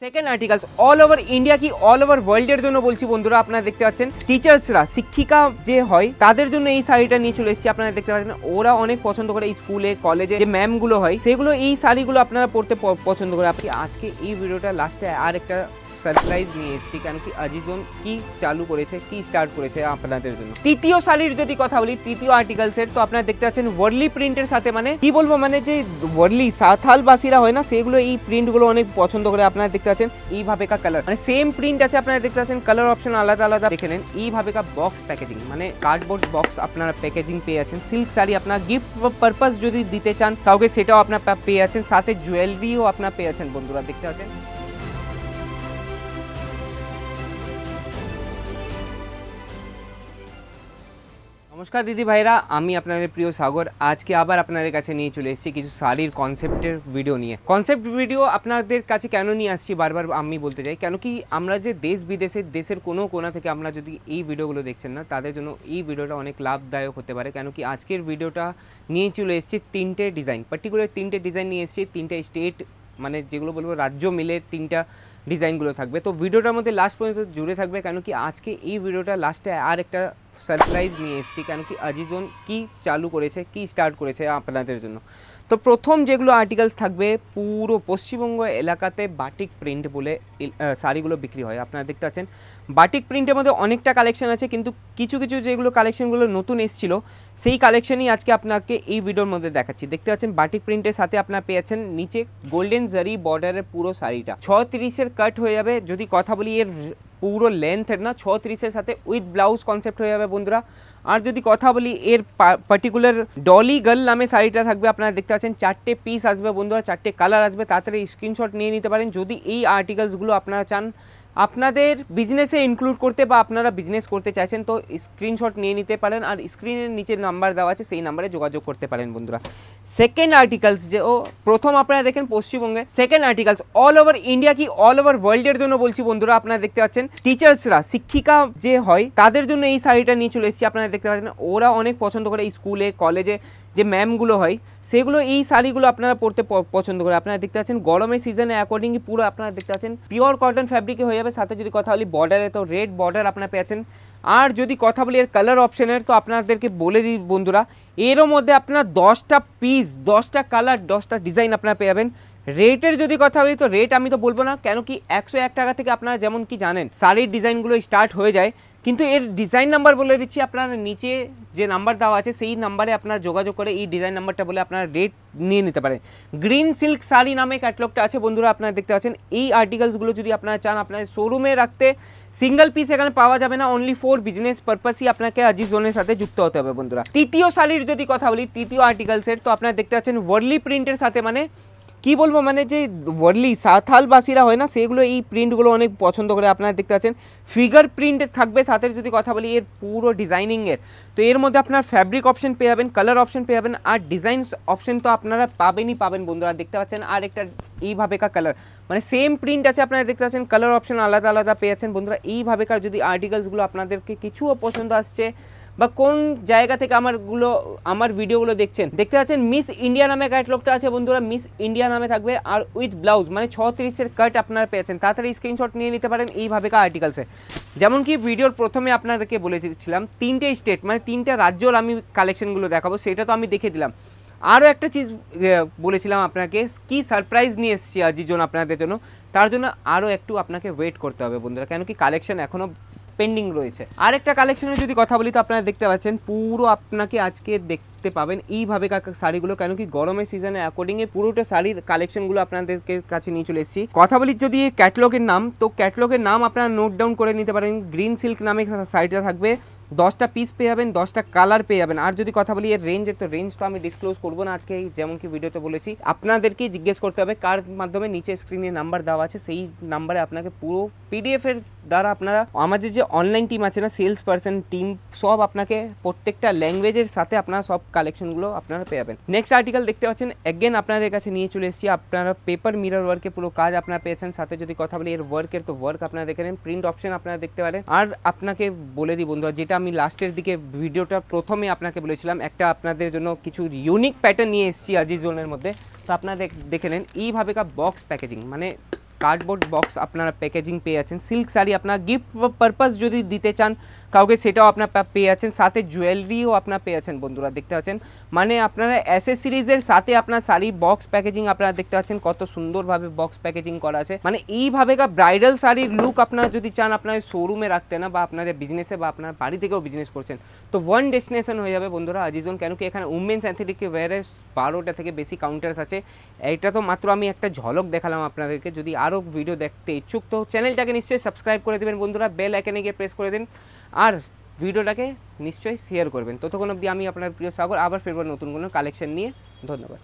Second articles all over India কি all over ওয়ার্ল্ডের জন্য বলছি বন্ধুরা, আপনারা দেখতে পাচ্ছেন টিচার্সরা, শিক্ষিকা যে হয় তাদের জন্য এই শাড়িটা নিয়ে চলে এসেছি। আপনারা দেখতে পাচ্ছেন ওরা অনেক পছন্দ করে, এই স্কুলে কলেজে যে ম্যামগুলো হয় সেগুলো এই শাড়িগুলো আপনারা পরতে পছন্দ করে। আপনি আজকে এই ভিডিওটা লাস্টে আর একটা সারপ্রাইজ নিয়ে এসেছি, কেন কি আজিজন কি চালু করেছে, কি স্টার্ট করেছে আপনাদের জন্য। তৃতীয় শাড়ির যদি কথা বলি, তৃতীয় আর্টিকেলসের, তো আপনারা দেখতে পাচ্ছেন ওয়ার্লি প্রিন্টের সাথে, মানে কি বলবো, মানে যে ওয়ার্লি সাঁওতালবাসীরা হয় না, সেগুলো এই প্রিন্টগুলো অনেক পছন্দ করে। আপনারা দেখতে পাচ্ছেন এইভাবে কা কালার, মানে সেম প্রিন্ট আছে, আপনারা দেখতে পাচ্ছেন কালার অপশন আলাদা আলাদা। দেখে নেন এইভাবে কা বক্স প্যাকেজিং, মানে কার্ডবোর্ড বক্স আপনারা প্যাকেজিং পেয়ে যাচ্ছেন। সিল্ক শাড়ি আপনার গিফট পারপাস যদি দিতে চান কাউকে, সেটাও আপনার পেয়ে যাচ্ছেন, সাথে জুয়েলারিও আপনার পেয়ে যাচ্ছেন। বন্ধুরা দেখতে পাচ্ছেন নমস্কার দিদি ভাইরা, আমি আপনাদের প্রিয় সাগর। আজকে আবার আপনাদের কাছে নিয়ে চলে এসেছি কিছু শাড়ির কনসেপ্টের ভিডিও নিয়ে। কনসেপ্ট ভিডিও আপনাদের কাছে কেন নিয়ে আসছি বারবার আমি বলতে চাই, কেন কি আমরা যে দেশ বিদেশের দেশের কোনো কোণা থেকে আমরা যদি এই ভিডিওগুলো দেখছেন না, তাদের জন্য এই ভিডিওটা অনেক লাভদায়ক হতে পারে। কেন কি আজকের ভিডিওটা নিয়ে চলে এসেছি তিনটে ডিজাইন, পার্টিকুলার তিনটে ডিজাইন নিয়ে এসেছি, তিনটে স্টেট, মানে যেগুলো বলবো রাজ্য মিলে তিনটা ডিজাইনগুলো থাকবে। তো ভিডিওটার মধ্যে লাস্ট পর্যন্ত জুড়ে থাকবে, কেন কি আজকে এই ভিডিওটা লাস্টে আর একটা সারপ্রাইজ নিয়ে এসেছি, কেন কি আজিজন কি চালু করেছে, কি স্টার্ট করেছে আপনাদের জন্য। তো প্রথম যেগুলো আর্টিকেলস থাকবে, পুরো পশ্চিমবঙ্গ এলাকাতে বাটিক প্রিন্ট বলে শাড়িগুলো বিক্রি হয়। আপনারা দেখতে পাচ্ছেন বাটিক প্রিন্টের মধ্যে অনেকটা কালেকশন আছে, কিন্তু কিছু কিছু যেগুলো কালেকশনগুলো নতুন এসেছিল সেই কালেকশনই আজকে আপনাকে এই ভিডিওর মধ্যে দেখাচ্ছি। দেখতে পাচ্ছেন বাটিক প্রিন্টের সাথে আপনারা পেয়ে যাচ্ছেন নিচে গোল্ডেন জারি বর্ডারের পুরো শাড়িটা 36-এর কাট হয়ে যাবে। যদি কথা বলি এর পুরো লেন্থের না, 36-এর সাথে উইথ ব্লাউজ কনসেপ্ট হয়ে যাবে বন্ধুরা। আর যদি কথা বলি এর পার্টিকুলার ডলি গার্ল নামে শাড়িটা থাকবে, আপনারা দেখতে পাচ্ছেন 4টে পিস আসবে বন্ধুরা, 4টে কালার আসবে। তাড়াতাড়ি স্ক্রিনশট নিয়ে নিতে পারেন যদি এই আর্টিকেলসগুলো আপনারা চান আপনাদের বিজনেসে ইনক্লুড করতে, বা আপনারা বিজনেস করতে চাইছেন, তো স্ক্রিনশট নিয়ে নিতে পারেন। আর স্ক্রিনের নিচে নাম্বার দেওয়া আছে, সেই নাম্বারে যোগাযোগ করতে পারেন বন্ধুরা। সেকেন্ড আর্টিকেলস যে প্রথম আপনারা দেখেন পশ্চিমবঙ্গে, second articles all over India কি অল ওভার ওয়ার্ল্ডের জন্য বলছি বন্ধুরা। আপনারা দেখতে পাচ্ছেন টিচার্সরা, শিক্ষিকা যে হয় তাদের জন্য এই শাড়িটা নিয়ে চলে এসেছি। আপনারা দেখতে পাচ্ছেন ওরা অনেক পছন্দ করে, এই স্কুলে কলেজে যে ম্যামগুলো হয় সেগুলো এই শাড়িগুলো আপনারা পরতে পছন্দ করে। আপনারা দেখতে পাচ্ছেন গরমের সিজনে অ্যাকর্ডিংলি পুরো আপনারা দেখতে পাচ্ছেন পিওর কটন ফ্যাব্রিকে হয়ে যাবে। সাথে যদি কথা বলি বর্ডারে, তো রেড বর্ডার আপনারা পেয়েছেন। আর যদি কথা বলি এর কালার অপশনের, তো আপনাদেরকে বলে দিই বন্ধুরা, এরও মধ্যে আপনার 10টা পিস, 10টা কালার, 10টা ডিজাইন আপনারা পেয়ে যাবেন। রেটের যদি কথা বলি, তো রেট আমি তো বলবো না, কেন কি 101 টাকা থেকে আপনারা যেমন কি জানেন শাড়ির ডিজাইনগুলো স্টার্ট হয়ে যায়, কিন্তু এর ডিজাইন নাম্বার বলে দিচ্ছি, আপনার নিচে যে নাম্বার দেওয়া আছে সেই নাম্বারে আপনারা যোগাযোগ করে এই ডিজাইন নাম্বারটা বলে আপনারা রেট নিয়ে নিতে পারেন। গ্রিন সিল্ক শাড়ি নামে ক্যাটলগটা আছে বন্ধুরা, আপনারা দেখতে পাচ্ছেন। এই আর্টিকেলসগুলো যদি আপনারা চান আপনাদের শোরুমে রাখতে, সিঙ্গেল পিস এখানে পাওয়া যাবে না, অনলি ফর বিজনেস পারপাসই আপনাকে আজিজনের সাথে যুক্ত হতে হবে বন্ধুরা। তৃতীয় শাড়ির যদি কথা বলি, তৃতীয় আর্টিকেলসের, তো আপনারা দেখতে পাচ্ছেন ওয়ার্লি প্রিন্টের সাথে, মানে কি বলবো, মানে যে ওয়ার্লি সাঁওতালবাসীরা হয় না, সেগুলো এই প্রিন্টগুলো অনেক পছন্দ করে। আপনারা দেখতে পাচ্ছেন ফিগার প্রিন্ট থাকবে, সাথে যদি কথা বলি এর পুরো ডিজাইনিংয়ের, তো এর মধ্যে আপনার ফ্যাব্রিক অপশন পেয়ে যাবেন, কালার অপশন পেয়ে যাবেন, আর ডিজাইন অপশন তো আপনারা পাবেনই পাবেন বন্ধুরা। দেখতে পাচ্ছেন আর একটা এইভাবেকার কালার, মানে সেম প্রিন্ট আছে, আপনারা দেখতে পাচ্ছেন কালার অপশন আলাদা আলাদা পেয়ে যাচ্ছেন বন্ধুরা। এইভাবেকার যদি আর্টিকেলসগুলো আপনাদেরকে কিছুও পছন্দ আসছে, বা কোন জায়গা থেকে আমার ভিডিওগুলো দেখছেন, দেখতে পাচ্ছেন মিস ইন্ডিয়া নামে ক্যাটলগটা আছে বন্ধুরা, মিস ইন্ডিয়া নামে থাকবে, আর উইথ ব্লাউজ, মানে 36-এর কাট আপনারা পেয়েছেন। তাড়াতাড়ি স্ক্রিনশট নিয়ে নিতে পারেন এইভাবে আর্টিকেলসে। যেমন কি ভিডিওর প্রথমে আপনাদেরকে বলেছিলাম 3টে স্টেট, মানে 3টা রাজ্যর আমি কালেকশনগুলো দেখাবো, সেটা তো আমি দেখে দিলাম। আরও একটা চিজ বলেছিলাম আপনাকে, কি সারপ্রাইজ নিয়ে এসেছি আজিজন আপনাদের জন্য, তার জন্য আরও একটু আপনাকে ওয়েট করতে হবে বন্ধুরা, কেন কি কালেকশন এখনও পেন্ডিং রয়েছে। আরেকটা কালেকশনের যদি কথা বলি, তো আপনারা দেখতে পাচ্ছেন পুরো আপনাকে আজকে দেখতে পাবেন এইভাবে শাড়িগুলো, কেন কি গরমের সিজনে অ্যাকর্ডিংলি পুরোটা শাড়ির কালেকশনগুলো আপনাদেরকে কাছে নিয়ে চলে এসেছি। কথা বলি যদি ক্যাটলগের নাম, তো ক্যাটলগের নাম আপনারা নোট ডাউন করে নিতে পারেন। গ্রিন সিল্ক নামে শাড়িটা থাকবে, 10টা পিস পেয়ে যাবেন, 10টা কালার পেয়ে যাবেন। আর যদি কথা বলি এর রেঞ্জের, তো রেঞ্জ তো আমি ডিসক্লোজ করবো না আজকে, যেমন কি ভিডিওতে বলেছি, আপনাদেরকে জিজ্ঞেস করতে হবে কার মাধ্যমে, নিচে স্ক্রিনে নাম্বার দেওয়া আছে, সেই নাম্বারে আপনাকে পুরো পিডিএফ এর দ্বারা আপনারা, আমাদের যে অনলাইন টিম আছে না, সেলস পার্সন টিম, সব আপনাকে প্রত্যেকটা ল্যাঙ্গুয়েজের সাথে আপনারা সব কালেকশনগুলো আপনারা পেয়ে যাবেন। নেক্সট আর্টিকেল দেখতে পাচ্ছেন, এগেন আপনাদের কাছে নিয়ে চলে এসেছি। আপনারা পেপার মিরর ওয়ার্কের পুরো কাজ আপনারা পেয়েছেন। সাথে যদি কথা বলি এর ওয়ার্কের, তো ওয়ার্ক আপনারা দেখে নেন, প্রিন্ট অপশন আপনারা দেখতে পারেন। আর আপনাকে বলে দিই বন্ধুরা, যেটা আমি লাস্টের দিকে ভিডিওটা প্রথমে আপনাকে বলেছিলাম, একটা আপনাদের জন্য কিছু ইউনিক প্যাটার্ন নিয়ে এসেছি আজিজনের মধ্যে, তো আপনারা দেখে নেন এইভাবে বক্স প্যাকেজিং, মানে কার্ডবোর্ড বক্স আপনারা প্যাকেজিং পেয়ে যাচ্ছেন। সিল্ক শাড়ি আপনার গিফট পারপাস যদি দিতে চান কাউকে, সেটাও আপনার পেয়ে যাচ্ছেন। সাথে জুয়েলারিও আপনার পেয়ে যাচ্ছেন বন্ধুরা, দেখতে পাচ্ছেন। মানে আপনারা অ্যাসেসরিজের সাথে আপনার শাড়ি বক্স প্যাকেজিং আপনারা দেখতে পাচ্ছেন কত সুন্দরভাবে বক্স প্যাকেজিং করা আছে। মানে এইভাবে ব্রাইডাল শাড়ির লুক আপনারা যদি চান আপনার শোরুমে রাখতে না, বা আপনাদের বিজনেসে বা আপনার বাড়ি থেকেও বিজনেস করছেন, তো ওয়ান ডেস্টিনেশন হয়ে যাবে বন্ধুরা আজিজোন। কেন কি এখানে উমেন্স অ্যাথলেটিক ওয়্যারের 12টা থেকে বেশি কাউন্টার্স আছে। এইটা তো মাত্র আমি একটা ঝলক দেখালাম আপনাদেরকে। যদি আরও ভিডিও দেখতে ইচ্ছুক তো চ্যানেলটাকে নিশ্চয়ই সাবস্ক্রাইব করে দেবেন বন্ধুরা, বেল আইকনে গিয়ে প্রেস করে দিন, আর ভিডিওটাকে নিশ্চয়ই শেয়ার করবেন। ততক্ষণ অবধি আমি আপনার প্রিয় সাগর আবার ফিরব নতুন কোনো কালেকশন নিয়ে। ধন্যবাদ।